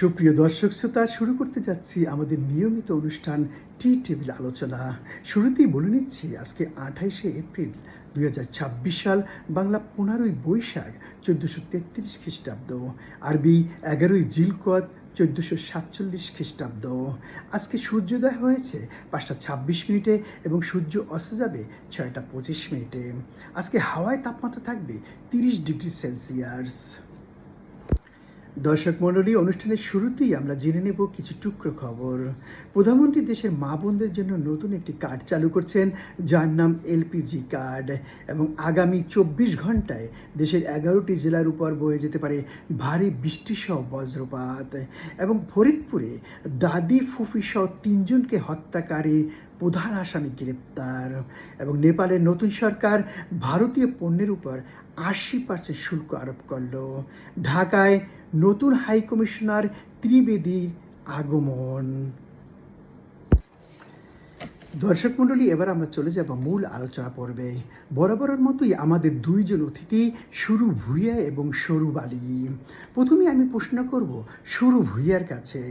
সুপ্রিয় দর্শক শ্রোতা, শুরু করতে যাচ্ছি আমাদের নিয়মিত অনুষ্ঠান টি টেবিল আলোচনা। শুরুতেই বলে নিচ্ছি আজকে 28শে এপ্রিল 2026 সাল, বাংলা 15ই বৈশাখ 1433 খ্রিস্টাব্দ, আরবি 11ই জিলকদ 1447 খ্রিস্টাব্দ। আজকে সূর্যোদয় হয়েছে 5টা 26 মিনিটে এবং সূর্য অস্ত যাবে 6টা 25 মিনিটে। আজকে হাওয়ায় তাপমাত্রা থাকবে 30 ডিগ্রি সেলসিয়াস। দর্শক মণ্ডলী, অনুষ্ঠানের শুরুতেই আমরা জেনে নেব কিছু টুকরো খবর। প্রধানমন্ত্রী দেশের মা বোনদের জন্য নতুন একটি কার্ড চালু করছেন, যার নাম এলপিজি কার্ড, এবং আগামী 24 ঘন্টায় দেশের 11টি জেলার উপর বয়ে যেতে পারে ভারী বৃষ্টিসহ বজ্রপাত। এবং ফরিদপুরে দাদি ফুফি সহ 3 জনকে হত্যাকারী প্রধান আসামি গ্রেপ্তার। এবং নেপালের নতুন সরকার ভারতীয় পণ্যের উপর 80% শুল্ক আরোপ করল। ঢাকায় নতুন হাই কমিশনার ত্রিবেদীর আগমন। দর্শক মণ্ডলী, এবার আমরা চলে যাব মূল আলোচনা পর্বে। বরাবরের মতোই আমাদের দুইজন অতিথি সুরু ভূঁইয়া এবং সরু বালি। প্রথমে আমি প্রশ্ন করব সরু ভূঁইয়ার কাছে।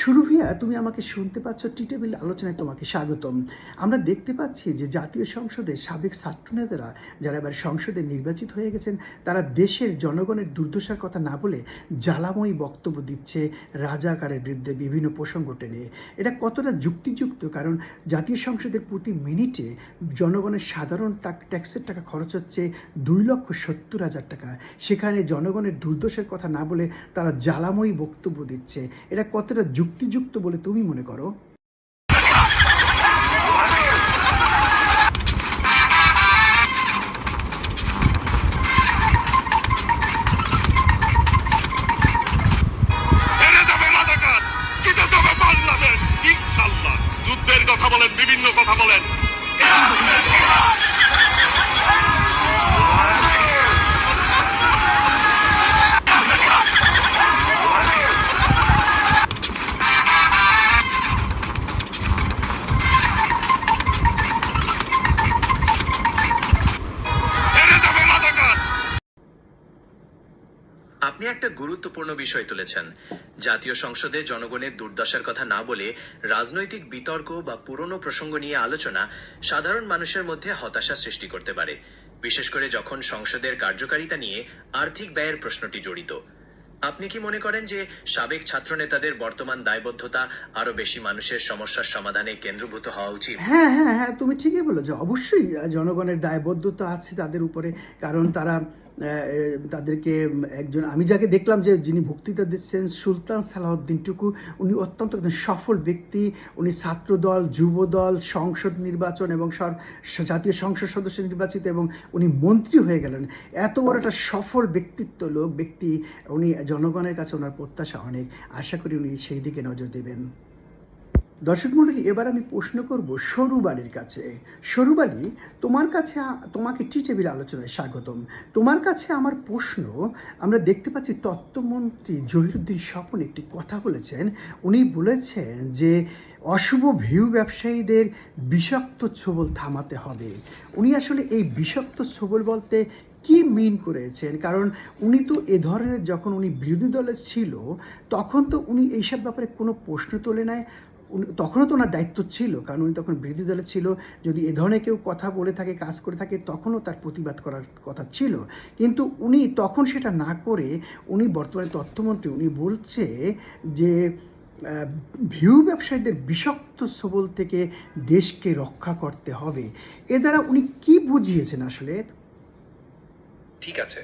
সুরু ভূঁইয়া, তুমি আমাকে শুনতে পাচ্ছ? টি টেবিল আলোচনায় তোমাকে স্বাগতম। আমরা দেখতে পাচ্ছি যে জাতীয় সংসদের সাবেক ছাত্রনেতারা যারা এবার সংসদে নির্বাচিত হয়ে গেছেন, তারা দেশের জনগণের দুর্দশার কথা না বলে জ্বালাময়ী বক্তব্য দিচ্ছে রাজাকারের বিরুদ্ধে বিভিন্ন প্রসঙ্গ টেনে। এটা কতটা যুক্তিযুক্ত? কারণ জাতীয় সংসদের প্রতি মিনিটে জনগণের সাধারণ ট্যাক্সের টাকা খরচ হচ্ছে 2,70,000 টাকা। সেখানে জনগণের দুর্দশার কথা না বলে তারা জ্বালাময়ী বক্তব্য দিচ্ছে। এটা কতটা যুক্তিযুক্ত বলে তুমি মনে করো? যুদ্ধের কথা বলেন, বিভিন্ন কথা বলেন। আপনি একটা গুরুত্বপূর্ণ বিষয় তুলেছেন। জাতীয় সংসদে জনগণের দুর্দশার কথা না বলে রাজনৈতিক বিতর্ক বা পুরনো প্রসঙ্গ নিয়ে আলোচনা সাধারণ মানুষের মধ্যে হতাশা সৃষ্টি করতে পারে, বিশেষ করে যখন সংসদের কার্যকারিতা নিয়ে আর্থিক ব্যয়ের প্রশ্নটি জড়িত। আপনি কি মনে করেন যে সাবেক ছাত্রনেতাদের বর্তমান দায়বদ্ধতা আরো বেশি মানুষের সমস্যার সমাধানে কেন্দ্রীভূত হওয়া উচিত? হ্যাঁ হ্যাঁ হ্যাঁ, তুমি ঠিকই বলেছো। অবশ্যই জনগণের দায়বদ্ধতা আছে তাদের উপরে, কারণ তারা তাদেরকে একজন, আমি যাকে দেখলাম যে যিনি বক্তৃতা দিচ্ছেন, সুলতান সালাউদ্দিন টুকু, উনি অত্যন্ত একজন সফল ব্যক্তি। উনি ছাত্রদল, যুবদল, সংসদ নির্বাচন এবং জাতীয় সংসদ সদস্য নির্বাচিত, এবং উনি মন্ত্রী হয়ে গেলেন। এত বড় একটা সফল ব্যক্তি উনি, জনগণের কাছে ওনার প্রত্যাশা অনেক। আশা করি উনি সেই দিকে নজর দেবেন। দর্শক মণ্ডলী, এবার আমি প্রশ্ন করব সরু বালির কাছে। সরু বালি, তোমাকে টি টেবিল আলোচনায় স্বাগতম। তোমার কাছে আমার প্রশ্ন, আমরা দেখতে পাচ্ছি তথ্যমন্ত্রী জহিরুদ্দিন স্বপন একটি কথা বলেছেন। উনি বলেছেন যে অশুভ ভিউ ব্যবসায়ীদের বিষাক্ত ছোবল থামাতে হবে। উনি আসলে এই বিষাক্ত ছোবল বলতে কি মিন করেছেন? কারণ উনি তো এ ধরনের, যখন উনি বিরোধী দলে ছিল তখন তো উনি এইসব ব্যাপারে কোনো প্রশ্ন তোলে নাই। তখনও তো ওনার দায়িত্ব ছিল, কারণ উনি তখন বিরোধী দলে ছিল। যদি এ ধরনের কেউ কথা বলে থাকে, কাজ করে থাকে, তখনও তার প্রতিবাদ করার কথা ছিল। কিন্তু উনি তখন সেটা না করে, উনি বর্তমানে তথ্যমন্ত্রী, উনি বলছে যে ভিউ ব্যবসায়ীদের বিষাক্ত ছোবল থেকে দেশকে রক্ষা করতে হবে। এ দ্বারা উনি কি বুঝিয়েছেন আসলে? ঠিক আছে,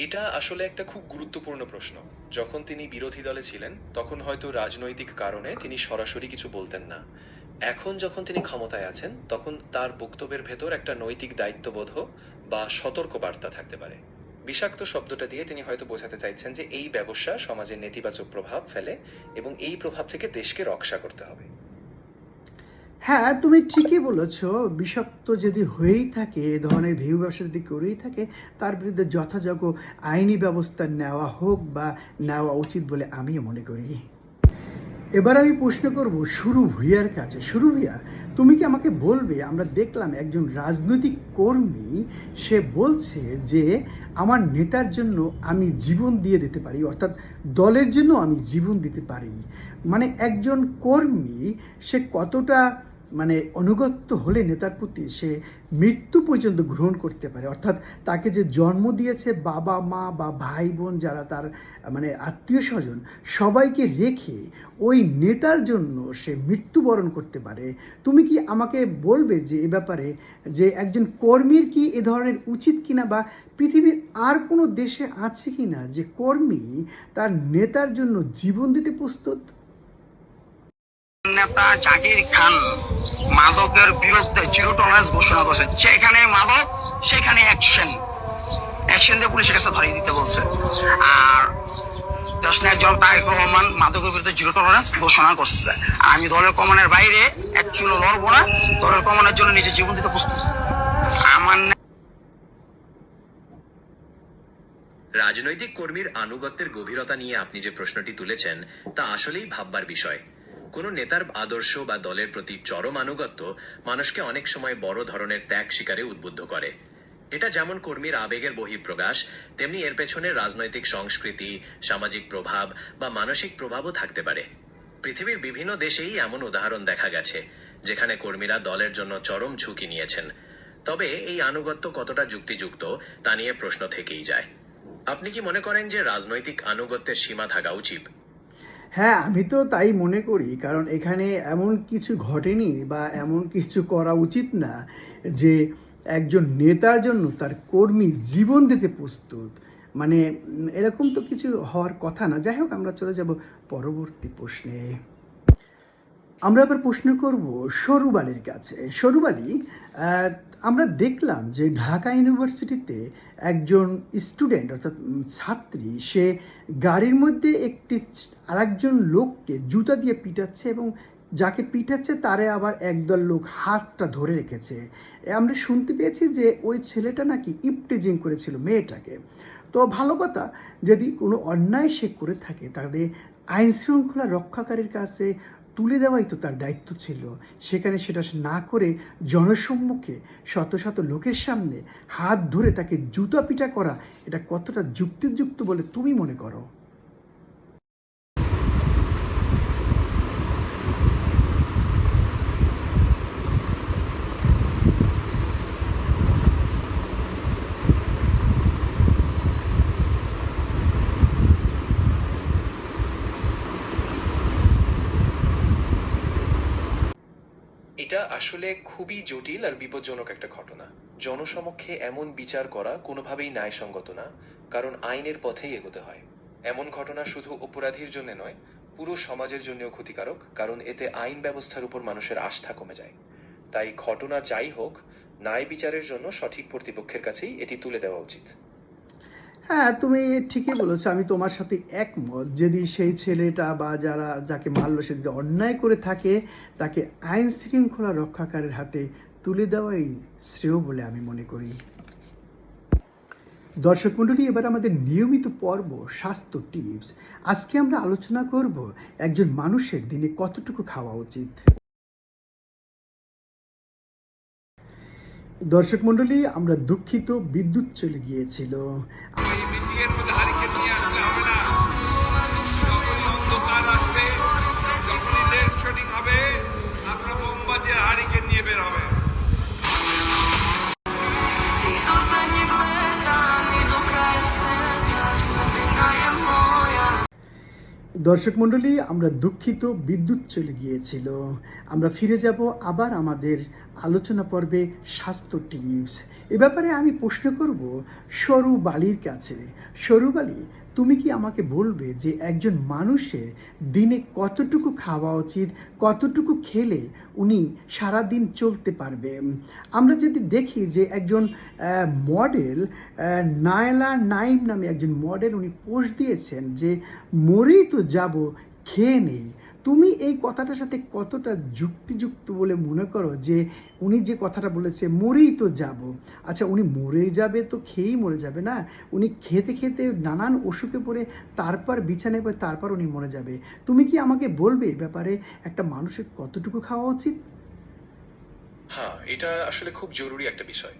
এটা আসলে একটা খুব গুরুত্বপূর্ণ প্রশ্ন। যখন তিনি বিরোধী দলে ছিলেন তখন হয়তো রাজনৈতিক কারণে তিনি সরাসরি কিছু বলতেন না। এখন যখন তিনি ক্ষমতায় আছেন তখন তার বক্তব্যের ভেতর একটা নৈতিক দায়িত্ববোধ বা সতর্ক বার্তা থাকতে পারে। বিষাক্ত শব্দটা দিয়ে তিনি হয়তো বোঝাতে চাইছেন যে এই ব্যবসা সমাজে নেতিবাচক প্রভাব ফেলে এবং এই প্রভাব থেকে দেশকে রক্ষা করতে হবে। হ্যাঁ, তুমি ঠিকই বলেছ। বিষাক্ত যদি হয়েই থাকে, এ ধরনের ভিউ ব্যবসা যদি করেই থাকে, তার বিরুদ্ধে যথাযোগ্য আইনি ব্যবস্থা নেওয়া হোক বা নেওয়া উচিত বলে আমিও মনে করি। এবার আমি প্রশ্ন করব শুরু ভূঁইয়ার কাছে। শুরু ভূঁইয়া, তুমি কি আমাকে বলবে, আমরা দেখলাম একজন রাজনৈতিক কর্মী, সে বলছে যে আমার নেতার জন্য আমি জীবন দিয়ে দিতে পারি, অর্থাৎ দলের জন্য আমি জীবন দিতে পারি। মানে একজন কর্মী সে কতটা মানে অনুগত্য হলে নেতার প্রতি সে মৃত্যু পর্যন্ত গ্রহণ করতে পারে, অর্থাৎ তাকে যে জন্ম দিয়েছে বাবা মা বা ভাই বোন যারা তার মানে আত্মীয় স্বজন সবাইকে রেখে ওই নেতার জন্য সে মৃত্যুবরণ করতে পারে। তুমি কি আমাকে বলবে যে এ ব্যাপারে যে একজন কর্মীর কি এ ধরনের উচিত কিনা, বা পৃথিবীর আর কোনো দেশে আছে কিনা যে কর্মী তার নেতার জন্য জীবন দিতে প্রস্তুত? নেতা জাকির খান মাদকের বিরুদ্ধে জিরো টলারেন্স ঘোষণা করেছে। যেখানে মাদক সেখানে অ্যাকশন দিয়ে পুলিশের কাছে ধরিয়ে দিতে বলছে। আর দেশ নায়ক জনাব তারেক রহমান মাদকের বিরুদ্ধে জিরো টলারেন্স ঘোষণা করছে। আমি দলের কমানের বাইরে এক চুলো লড়বো না, দলের কমানের জন্য নিজে জীবন দিতে প্রস্তুত। আমার রাজনৈতিক কর্মীর আনুগত্যের গভীরতা নিয়ে আপনি যে প্রশ্নটি তুলেছেন তা আসলেই ভাববার বিষয়। কোনো নেতার আদর্শ বা দলের প্রতি চরম আনুগত্য মানুষকে অনেক সময় বড় ধরনের ত্যাগ স্বীকারে উদ্বুদ্ধ করে। এটা যেমন কর্মীর আবেগের বহিঃপ্রকাশ, তেমনি এর পেছনে রাজনৈতিক সংস্কৃতি, সামাজিক প্রভাব বা মানসিক প্রভাবও থাকতে পারে। পৃথিবীর বিভিন্ন দেশেই এমন উদাহরণ দেখা গেছে যেখানে কর্মীরা দলের জন্য চরম ঝুঁকি নিয়েছেন। তবে এই আনুগত্য কতটা যুক্তিযুক্ত তা নিয়ে প্রশ্ন থেকেই যায়। আপনি কি মনে করেন যে রাজনৈতিক আনুগত্যের সীমা থাকা উচিত? হ্যাঁ, আমি তো তাই মনে করি, কারণ এখানে এমন কিছু ঘটেনি বা এমন কিছু করা উচিত না যে একজন নেতার জন্য তার কর্মী জীবন দিতে প্রস্তুত। মানে এরকম তো কিছু হওয়ার কথা না। যাই হোক, আমরা চলে যাব পরবর্তী প্রশ্নে। আমরা এবার প্রশ্ন করব সরুব আলীর কাছে। সরুব আলী, আমরা দেখলাম যে ঢাকা ইউনিভার্সিটিতে একজন স্টুডেন্ট অর্থাৎ ছাত্রী সে গাড়ির মধ্যে আরেকজন লোককে জুতা দিয়ে পিটাচ্ছে, এবং যাকে পিটাচ্ছে তারে আবার একদল লোক হাতটা ধরে রেখেছে। আমরা শুনতে পেয়েছি যে ওই ছেলেটা নাকি ইপটিজিং করেছিল মেয়েটাকে। তো ভালো কথা, যদি কোনো অন্যায় সে করে থাকে তাহলে আইন শৃঙ্খলা রক্ষাকারীর কাছে তুলে দেওয়াই তো তার দায়িত্ব ছিল। সেখানে সেটা না করে জনসম্মুখে শত শত লোকের সামনে হাত ধরে তাকে জুতা পিটা করা, এটা কতটা যুক্তিযুক্ত বলে তুমি মনে করো? এটা আসলে খুবই জটিল আর বিপজ্জনক একটা ঘটনা। জনসমক্ষে এমন বিচার করা কোনোভাবেই ন্যায়সঙ্গত না, কারণ আইনের পথেই এগোতে হয়। এমন ঘটনা শুধু অপরাধীর জন্য নয়, পুরো সমাজের জন্যও ক্ষতিকারক, কারণ এতে আইন ব্যবস্থার উপর মানুষের আস্থা কমে যায়। তাই ঘটনা যাই হোক, ন্যায় বিচারের জন্য সঠিক কর্তৃপক্ষের কাছেই এটি তুলে দেওয়া উচিত। হ্যাঁ, তুমি ঠিকই বলেছো, আমি তোমার সাথে একমত। যদি সেই ছেলেটা বা যাকে মারলো সে যদি অন্যায় করে থাকে, তাকে আইন শৃঙ্খলা রক্ষাকারীর হাতে তুলে দেওয়াই শ্রেয় বলে আমি মনে করি। দর্শক মণ্ডলী, এবার আমাদের নিয়মিত পর্ব স্বাস্থ্য টিপস। আজকে আমরা আলোচনা করব একজন মানুষের দিনে কতটুকু খাওয়া উচিত। দর্শক মণ্ডলী, আমরা দুঃখিত, বিদ্যুৎ চলে গিয়েছিল। এই মিটিংয়ের মধ্যে হারিকেন নিয়ে আসলে হবে না। যখনই অন্ধকার আসবে, যখনই লোডশেডিং হবে, আপনারা মোমবাতি আর হারিকেন নিয়ে বের হবে। Idu za njim gledam i do kraja sveta, sudbina je moja. দর্শক মণ্ডলী, আমরা দুঃখিত, বিদ্যুৎ চলে গিয়েছিল। আমরা ফিরে যাব আবার আমাদের আলোচনা পর্বে স্বাস্থ্য টিপস। এ ব্যাপারে আমি প্রশ্ন করব সরুব আলীর কাছে। সরুব আলী, তুমি কি আমাকে বলবে যে একজন মানুষের দিনে কতটুকু খাওয়া উচিত, কতটুকু খেলে উনি সারাদিন চলতে পারবে? আমরা যদি দেখি যে একজন মডেল নায়লা নাইম নামে একজন মডেল, উনি পোস্ট দিয়েছেন যে মরেই তো যাব, খেয়ে নেই। তুমি এই কথাটার সাথে কতটা যুক্তিযুক্ত বলে মনে করো যে উনি যে কথাটা বলেছে মরেই তো যাব, আচ্ছা উনি মরেই যাবে তো খেয়েই মরে যাবে না, উনি খেতে খেতে নানান অসুখে পড়ে তারপর বিছানায় পড়ে তারপর উনি মরে যাবে। তুমি কি আমাকে বলবে এই ব্যাপারে একটা মানুষের কতটুকু খাওয়া উচিত? হ্যাঁ, এটা আসলে খুব জরুরি একটা বিষয়।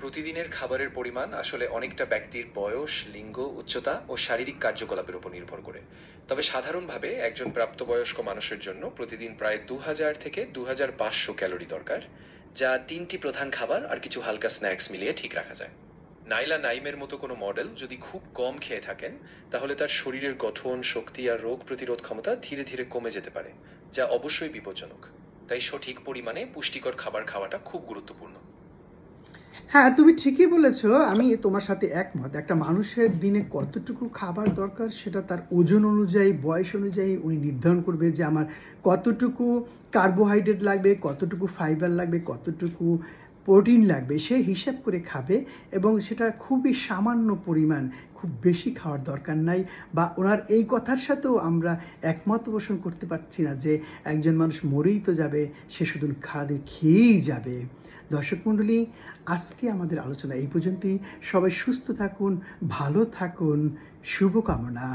প্রতিদিনের খাবারের পরিমাণ আসলে অনেকটা ব্যক্তির বয়স, লিঙ্গ, উচ্চতা ও শারীরিক কার্যকলাপের উপর নির্ভর করে। তবে সাধারণভাবে একজন প্রাপ্তবয়স্ক মানুষের জন্য প্রতিদিন প্রায় 2000 থেকে 2500 ক্যালোরি দরকার, যা 3টি প্রধান খাবার আর কিছু হালকা স্ন্যাক্স মিলিয়ে ঠিক রাখা যায়। নাইলা নাইমের মতো কোনো মডেল যদি খুব কম খেয়ে থাকেন, তাহলে তার শরীরের গঠন, শক্তি আর রোগ প্রতিরোধ ক্ষমতা ধীরে ধীরে কমে যেতে পারে, যা অবশ্যই বিপজ্জনক। তাই সঠিক পরিমাণে পুষ্টিকর খাবার খাওয়াটা খুব গুরুত্বপূর্ণ। হ্যাঁ, তুমি ঠিকই বলেছো, আমি তোমার সাথে একমত। একটা মানুষের দিনে কতটুকু খাবার দরকার সেটা তার ওজন অনুযায়ী, বয়স অনুযায়ী উনি নির্ধারণ করবে যে আমার কতটুকু কার্বোহাইড্রেট লাগবে, কতটুকু ফাইবার লাগবে, কতটুকু প্রোটিন লাগবে, সে হিসাব করে খাবে এবং সেটা খুবই সামান্য পরিমাণ, খুব বেশি খাওয়ার দরকার নাই। বা ওনার এই কথার সাথেও আমরা একমত পোষণ করতে পারছি না যে একজন মানুষ মরেই তো যাবে, সে শুধু খারাপ খেয়েই যাবে। দর্শক মণ্ডলী, আজকে আমাদের আলোচনা এই পর্যন্তই। সবাই সুস্থ থাকুন, ভালো থাকুন, শুভকামনা।